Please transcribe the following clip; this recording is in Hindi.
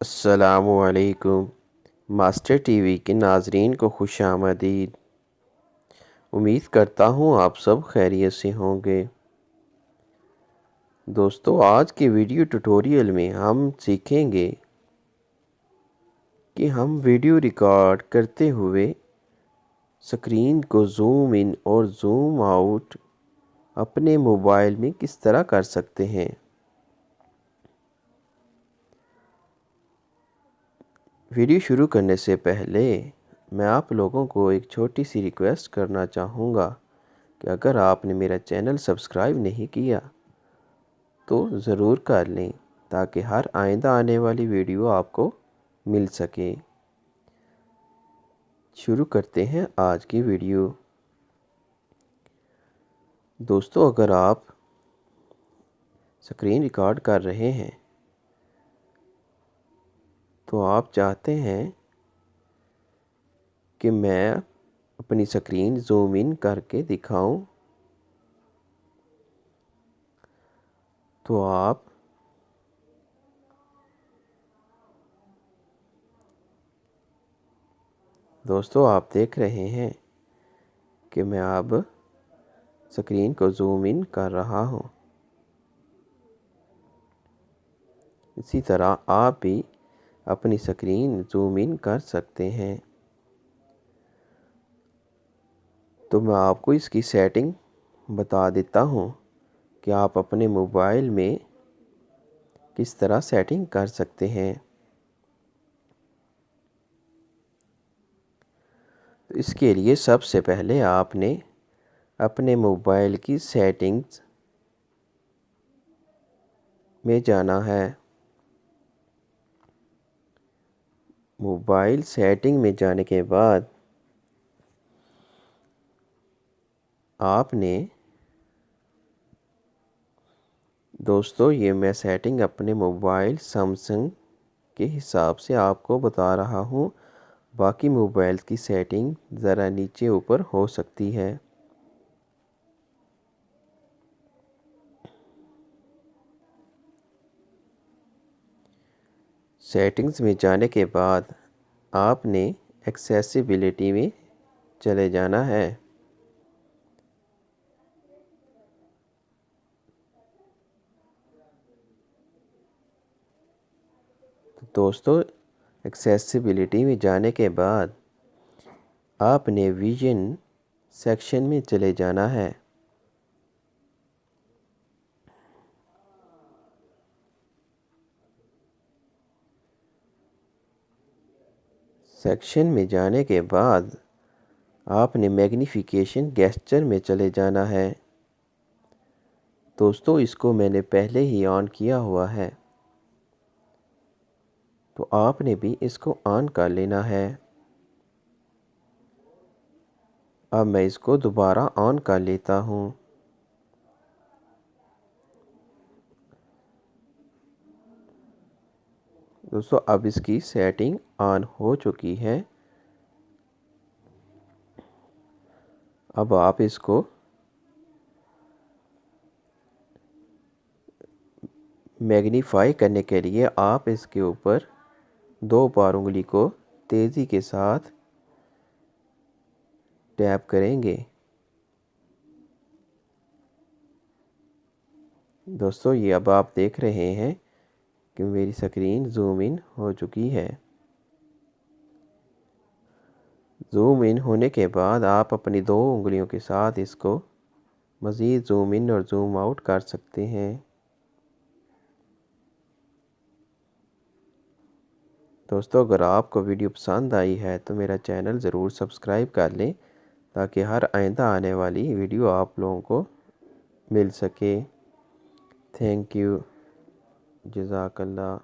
अस्सलामुअलैकुम। मास्टर टीवी के नाजरीन को खुशामदीद। उम्मीद करता हूँ आप सब खैरियत से होंगे। दोस्तों, आज के वीडियो ट्यूटोरियल में हम सीखेंगे कि हम वीडियो रिकॉर्ड करते हुए स्क्रीन को जूम इन और जूम आउट अपने मोबाइल में किस तरह कर सकते हैं। वीडियो शुरू करने से पहले मैं आप लोगों को एक छोटी सी रिक्वेस्ट करना चाहूँगा कि अगर आपने मेरा चैनल सब्सक्राइब नहीं किया तो ज़रूर कर लें ताकि हर आइंदा आने वाली वीडियो आपको मिल सके। शुरू करते हैं आज की वीडियो। दोस्तों, अगर आप स्क्रीन रिकॉर्ड कर रहे हैं तो आप चाहते हैं कि मैं अपनी स्क्रीन जूम इन करके दिखाऊं, तो आप दोस्तों आप देख रहे हैं कि मैं अब स्क्रीन को जूम इन कर रहा हूं। इसी तरह आप भी अपनी स्क्रीन जूम इन कर सकते हैं। तो मैं आपको इसकी सेटिंग बता देता हूं कि आप अपने मोबाइल में किस तरह सेटिंग कर सकते हैं। तो इसके लिए सबसे पहले आपने अपने मोबाइल की सेटिंग्स में जाना है। मोबाइल सेटिंग में जाने के बाद आपने दोस्तों ये मैं सेटिंग अपने मोबाइल सैमसंग के हिसाब से आपको बता रहा हूँ। बाकी मोबाइल की सेटिंग ज़रा नीचे ऊपर हो सकती है। सेटिंग्स में जाने के बाद आपने एक्सेसिबिलिटी में चले जाना है। तो दोस्तों, एक्सेसिबिलिटी में जाने के बाद आपने विजन सेक्शन में चले जाना है। सेक्शन में जाने के बाद आपने मैग्नीफिकेशन गेस्चर में चले जाना है। दोस्तों, इसको मैंने पहले ही ऑन किया हुआ है, तो आपने भी इसको ऑन कर लेना है। अब मैं इसको दोबारा ऑन कर लेता हूँ। दोस्तों, अब इसकी सेटिंग ऑन हो चुकी है। अब आप इसको मैग्नीफाई करने के लिए आप इसके ऊपर 2 बार उंगली को तेज़ी के साथ टैप करेंगे। दोस्तों, ये अब आप देख रहे हैं कि मेरी स्क्रीन जूम इन हो चुकी है। जूम इन होने के बाद आप अपनी 2 उंगलियों के साथ इसको मज़ीद जूम इन और जूम आउट कर सकते हैं। दोस्तों, अगर आपको वीडियो पसंद आई है तो मेरा चैनल ज़रूर सब्सक्राइब कर लें ताकि हर आइंदा आने वाली वीडियो आप लोगों को मिल सके। Thank you. जज़ाकल्लाह।